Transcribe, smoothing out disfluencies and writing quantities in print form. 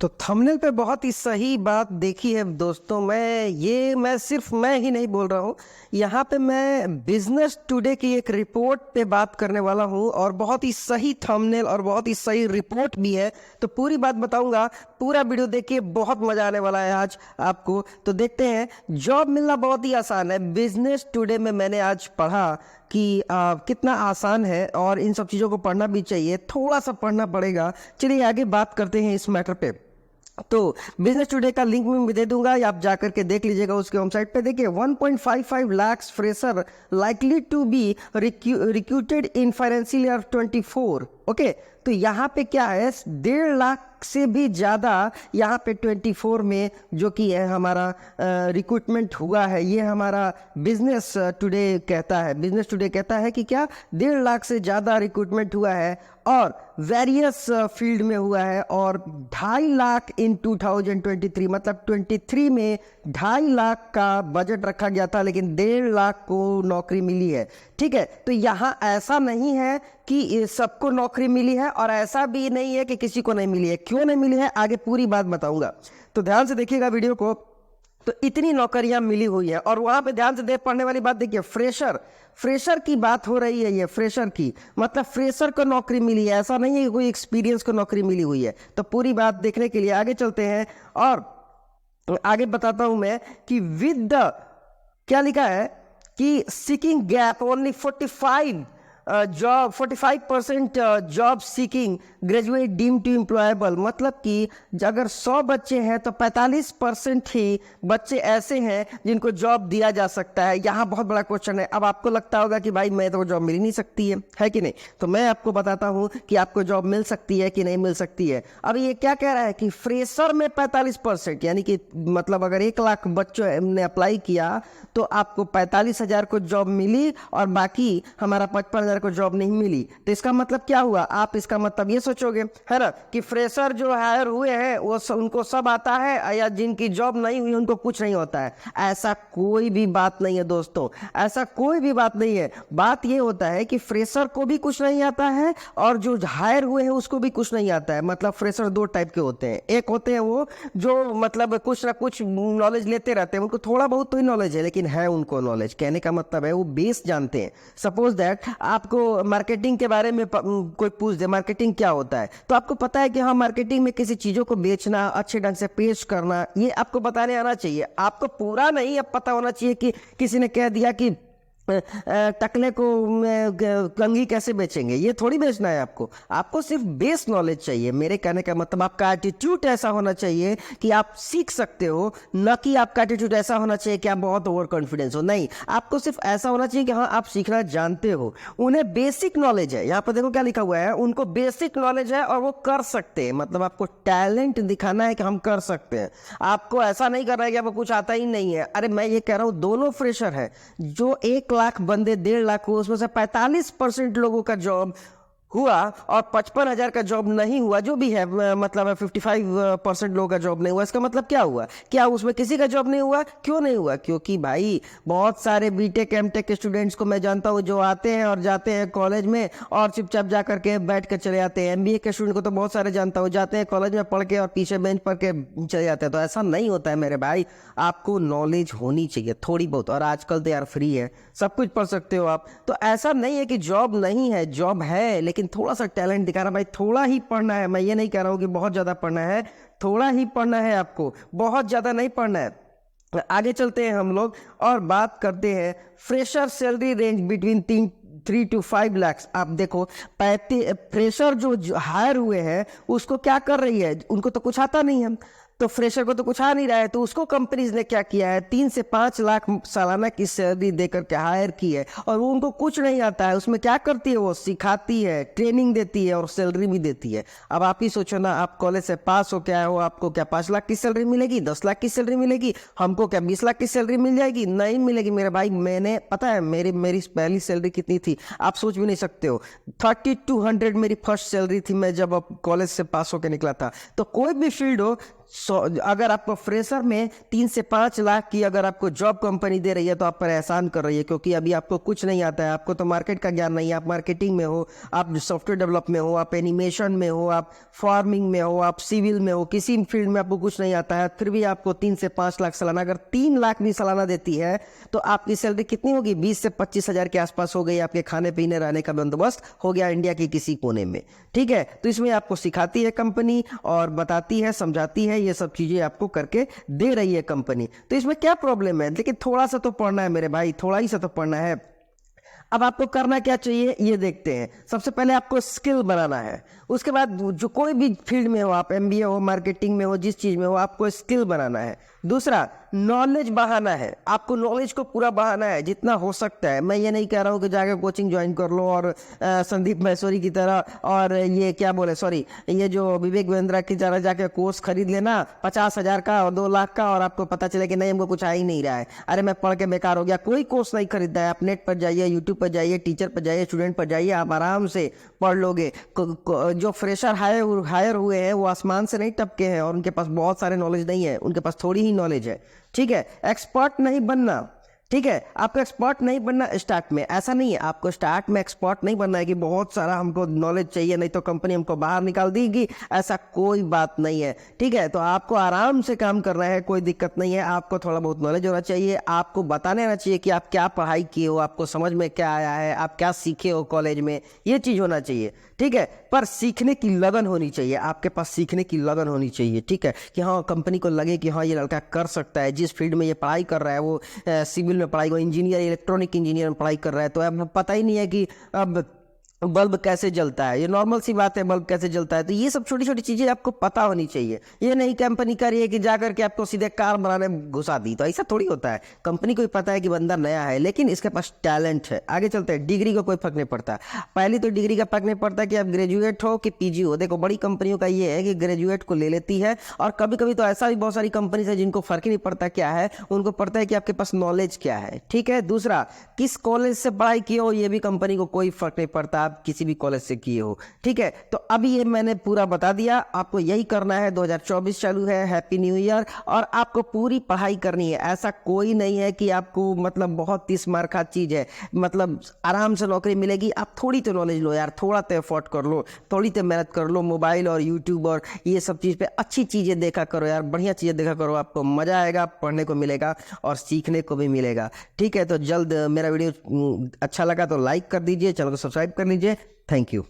तो थंबनेल पे बहुत ही सही बात देखी है दोस्तों। मैं सिर्फ मैं ही नहीं बोल रहा हूँ, यहाँ पे मैं बिजनेस टुडे की एक रिपोर्ट पे बात करने वाला हूँ और बहुत ही सही थंबनेल और बहुत ही सही रिपोर्ट भी है। तो पूरी बात बताऊंगा, पूरा वीडियो देखिए, बहुत मजा आने वाला है आज आपको। तो देखते हैं, जॉब मिलना बहुत ही आसान है। बिजनेस टुडे में मैंने आज पढ़ा कि कितना आसान है और इन सब चीज़ों को पढ़ना भी चाहिए, थोड़ा सा पढ़ना पड़ेगा। चलिए आगे बात करते हैं इस मैटर पे। तो बिजनेस टुडे का लिंक मैं दे दूंगा, आप जाकर के देख लीजिएगा उसके वेबसाइट पे। देखिए 1.55 lakh fresher likely to be recruited in financial year 24। Okay, तो यहाँ पे क्या है, 1.5 लाख से भी ज़्यादा यहाँ पे 24 में जो कि है हमारा रिक्रूटमेंट हुआ है। ये हमारा बिजनेस टुडे कहता है, बिजनेस टुडे कहता है कि क्या 1.5 लाख से ज़्यादा रिक्रूटमेंट हुआ है और वेरियस फील्ड में हुआ है। और 2.5 लाख इन 2023, मतलब 23 में 2.5 लाख का बजट रखा गया था, लेकिन 1.5 लाख को नौकरी मिली है। ठीक है, तो यहाँ ऐसा नहीं है कि सबको नौकरी मिली है और ऐसा भी नहीं है कि किसी को नहीं मिली है। क्यों नहीं मिली है, आगे पूरी बात बताऊंगा, तो ध्यान से देखिएगा वीडियो को। तो इतनी नौकरियां मिली हुई है और वहां पे ध्यान से देख पढ़ने वाली बात देखिए, फ्रेशर की बात हो रही है। ये फ्रेशर की मतलब फ्रेशर को नौकरी मिली है, ऐसा नहीं है कि कोई एक्सपीरियंस को नौकरी मिली हुई है। तो पूरी बात देखने के लिए आगे चलते हैं और आगे बताता हूं मैं कि विद द क्या लिखा है कि seeking gap only 45% job seeking graduate deem to employable. मतलब कि अगर 100 बच्चे हैं तो 45% ही बच्चे ऐसे हैं जिनको जॉब दिया जा सकता है। यहाँ बहुत बड़ा क्वेश्चन है। अब आपको लगता होगा कि भाई मैं तो जॉब मिल ही नहीं सकती है कि नहीं। तो मैं आपको बताता हूँ कि आपको जॉब मिल सकती है कि नहीं मिल सकती है। अब ये क्या कह रहा है कि फ्रेशर में 45%, यानी कि मतलब अगर 1 लाख बच्चों ने अप्लाई किया तो आपको 45,000 को जॉब मिली और बाकी हमारा 55,000 को जॉब नहीं मिली। तो इसका मतलब क्या हुआ, आप इसका मतलब ये सोचोगे है ना कि फ्रेशर जो हायर हुए हैं वो उनको सब आता है, या जिनकी जॉब नहीं हुई उनको कुछ नहीं होता है। ऐसा कोई भी बात नहीं है दोस्तों, ऐसा कोई भी बात नहीं है। बात ये होता है कि फ्रेशर को भी कुछ नहीं आता है और जो हायर हुए हैं उसको भी कुछ नहीं आता है। मतलब फ्रेशर 2 टाइप के होते हैं। एक होते हैं वो जो मतलब कुछ ना कुछ नॉलेज लेते रहते हैं, उनको थोड़ा बहुत तो ही नॉलेज है लेकिन है उनको नॉलेज। कहने का मतलब है वो बेस जानते हैं। सपोज दैट आपको मार्केटिंग के बारे में कोई पूछ दे, मार्केटिंग क्या होता है, तो आपको पता है कि हाँ, मार्केटिंग में किसी चीजों को बेचना, अच्छे ढंग से पेश करना, ये आपको बताने आना चाहिए। आपको पूरा नहीं अब पता होना चाहिए कि किसी ने कह दिया कि टकले को कंघी कैसे बेचेंगे, ये थोड़ी बेचना है आपको। आपको सिर्फ बेस नॉलेज चाहिए। मेरे कहने का मतलब आपका एटीट्यूड ऐसा होना चाहिए कि आप सीख सकते हो, न कि आपका एटीट्यूड ऐसा होना चाहिए कि आप बहुत ओवर कॉन्फिडेंस हो। नहीं, आपको सिर्फ ऐसा होना चाहिए कि हाँ, आप सीखना जानते हो। उन्हें बेसिक नॉलेज है। यहाँ पर देखो क्या लिखा हुआ है, उनको बेसिक नॉलेज है और वो कर सकते हैं। मतलब आपको टैलेंट दिखाना है कि हम कर सकते हैं। आपको ऐसा नहीं करना है कि आपको कुछ आता ही नहीं है। अरे मैं ये कह रहा हूँ, दोनों फ्रेशर है, जो 1 लाख बंदे 1.5 लाख हुए, उसमें से 45% लोगों का जॉब हुआ और 55,000 का जॉब नहीं हुआ, जो भी है मतलब 55% लोगों का जॉब नहीं हुआ। इसका मतलब क्या हुआ, क्या उसमें किसी का जॉब नहीं हुआ? क्यों नहीं हुआ? क्योंकि भाई बहुत सारे बीटेक एमटेक के स्टूडेंट्स को मैं जानता हूँ जो आते हैं और जाते हैं कॉलेज में और चुपचाप जा करके बैठ कर चले जाते हैं। एमबीए के स्टूडेंट को तो बहुत सारे जानता हूँ, जाते हैं कॉलेज में पढ़ के और पीछे बेंच पर के चले जाते हैं। तो ऐसा नहीं होता है मेरे भाई, आपको नॉलेज होनी चाहिए थोड़ी बहुत। और आजकल तो यार फ्री है, सब कुछ पढ़ सकते हो आप। तो ऐसा नहीं है कि जॉब नहीं है, जॉब है, लेकिन थोड़ा सा टैलेंट दिखाना। भाई थोड़ा ही पढ़ना है, मैं ये नहीं कह रहा हूं कि बहुत ज्यादा पढ़ना है, थोड़ा ही पढ़ना है आपको, बहुत ज्यादा नहीं पढ़ना है। आगे चलते हैं हम लोग और बात करते हैं fresher salary range between 3 to 5 lakh. आप देखो, फ्रेशर जो हायर हुए हैं उसको क्या कर रही है, उनको तो कुछ आता नहीं है। तो फ्रेशर को तो कुछ आ नहीं रहा है, तो उसको कंपनीज ने क्या किया है, 3 से 5 लाख सालाना की सैलरी देकर के हायर की है। और वो उनको कुछ नहीं आता है, उसमें क्या करती है, वो सिखाती है, ट्रेनिंग देती है और सैलरी भी देती है। अब आप ही सोचो ना, आप कॉलेज से पास हो क्या हो, आपको क्या 5 लाख की सैलरी मिलेगी, 10 लाख की सैलरी मिलेगी? हमको क्या 20 लाख की सैलरी मिल जाएगी? नहीं मिलेगी मेरे भाई। मैंने पता है मेरी पहली सैलरी कितनी थी, आप सोच भी नहीं सकते हो। 3200 मेरी फर्स्ट सैलरी थी, मैं जब कॉलेज से पास होकर निकला था। तो कोई भी फील्ड हो, अगर आपको फ्रेशर में 3 से 5 लाख की अगर आपको जॉब कंपनी दे रही है तो आप पर एहसान कर रही है, क्योंकि अभी आपको कुछ नहीं आता है, आपको तो मार्केट का ज्ञान नहीं है। आप मार्केटिंग में हो, आप सॉफ्टवेयर डेवलप में हो, आप एनिमेशन में हो, आप फार्मिंग में हो, आप सिविल में हो, किसी फील्ड में आपको कुछ नहीं आता है, फिर भी आपको 3 से 5 लाख सालाना, अगर 3 लाख भी सालाना देती है तो आपकी सैलरी कितनी होगी? 20 से 25 हजार के आसपास हो गई। आपके खाने पीने रहने का बंदोबस्त हो गया इंडिया के किसी कोने में। ठीक है, तो इसमें आपको सिखाती है कंपनी और बताती है, समझाती है, ये सब चीजें आपको करके दे रही है कंपनी। तो इसमें क्या प्रॉब्लम है? लेकिन थोड़ा सा तो पढ़ना है मेरे भाई, थोड़ा ही सा तो पढ़ना है। अब आपको करना क्या चाहिए ये देखते हैं। सबसे पहले आपको स्किल बनाना है, उसके बाद जो कोई भी फील्ड में हो, आप एमबीए हो, मार्केटिंग में हो, जिस चीज में हो, आपको स्किल बनाना है। दूसरा, नॉलेज बढ़ाना है, आपको नॉलेज को पूरा बढ़ाना है जितना हो सकता है। मैं ये नहीं कह रहा हूँ कि जाकर कोचिंग ज्वाइन कर लो और संदीप मैसूरी की तरह, और ये क्या बोले, सॉरी, ये जो विवेक वेंद्रा की तरह जाके कोर्स खरीद लेना 50,000 का और 2 लाख का, और आपको पता चले कि नहीं हमको कुछ आ ही नहीं रहा है, अरे मैं पढ़ के बेकार हो गया। कोई कोर्स नहीं खरीदना है। आप नेट पर जाइए, यूट्यूब पर जाइए, टीचर पर जाइए, स्टूडेंट पर जाइए, आप आराम से पढ़ लोगे। जो फ्रेशर हायर हुए हैं वो आसमान से नहीं टपके हैं और उनके पास बहुत सारे नॉलेज नहीं है, उनके पास थोड़ी ही नॉलेज है। ठीक है, एक्सपर्ट नहीं बनना। ठीक है, आपको एक्सपर्ट नहीं बनना स्टार्ट में, ऐसा नहीं है, आपको स्टार्ट में एक्सपर्ट नहीं बनना है कि बहुत सारा हमको नॉलेज चाहिए नहीं तो कंपनी हमको बाहर निकाल देगी, ऐसा कोई बात नहीं है। ठीक है, तो आपको आराम से काम करना है, कोई दिक्कत नहीं है। आपको थोड़ा बहुत नॉलेज होना चाहिए, आपको बताने आना चाहिए कि आप क्या पढ़ाई किए हो, आपको समझ में क्या आया है, आप क्या सीखे हो कॉलेज में, ये चीज़ होना चाहिए। ठीक है, पर सीखने की लगन होनी चाहिए, आपके पास सीखने की लगन होनी चाहिए। ठीक है, कि हाँ कंपनी को लगे कि हाँ ये लड़का कर सकता है, जिस फील्ड में ये पढ़ाई कर रहा है, वो सिविल में पढ़ाई, वो इंजीनियर, इलेक्ट्रॉनिक इंजीनियर में पढ़ाई कर रहा है, तो अब पता ही नहीं है कि अब बल्ब कैसे जलता है, ये नॉर्मल सी बात है, बल्ब कैसे जलता है। तो ये सब छोटी छोटी चीजें आपको पता होनी चाहिए। ये नहीं कंपनी कर रही है कि जाकर के आपको सीधे कार बनाने घुसा दी, तो ऐसा थोड़ी होता है। कंपनी को भी पता है कि बंदा नया है लेकिन इसके पास टैलेंट है। आगे चलते हैं, डिग्री का कोई फर्क नहीं पड़ता। पहली तो डिग्री का फर्क नहीं पड़ता कि आप ग्रेजुएट हो कि पीजी हो। देखो बड़ी कंपनियों का ये है कि ग्रेजुएट को ले लेती है, और कभी कभी तो ऐसा भी बहुत सारी कंपनी है जिनको फर्क ही नहीं पड़ता क्या है, उनको पड़ता है कि आपके पास नॉलेज क्या है। ठीक है, दूसरा, किस कॉलेज से पढ़ाई किए हो ये भी कंपनी को कोई फर्क नहीं पड़ता, किसी भी कॉलेज से किए हो। ठीक है, तो अभी ये मैंने पूरा बता दिया, आपको यही करना है। 2024 चालू है, हैप्पी न्यू ईयर, और आपको पूरी पढ़ाई करनी है। ऐसा कोई नहीं है कि आपको मतलब बहुत 30 मार्क का चीज है, मतलब आराम से नौकरी मिलेगी। आप थोड़ी तो नॉलेज लो यार, थोड़ा तो एफर्ट कर लो, थोड़ी तो मेहनत कर लो। मोबाइल और यूट्यूब और ये सब चीज पे अच्छी चीजें देखा करो यार, बढ़िया चीजें देखा करो, आपको मजा आएगा, पढ़ने को मिलेगा और सीखने को भी मिलेगा। ठीक है, तो जल्द मेरा वीडियो अच्छा लगा तो लाइक कर दीजिए, चैनल को सब्सक्राइब कर लीजिए। Thank you.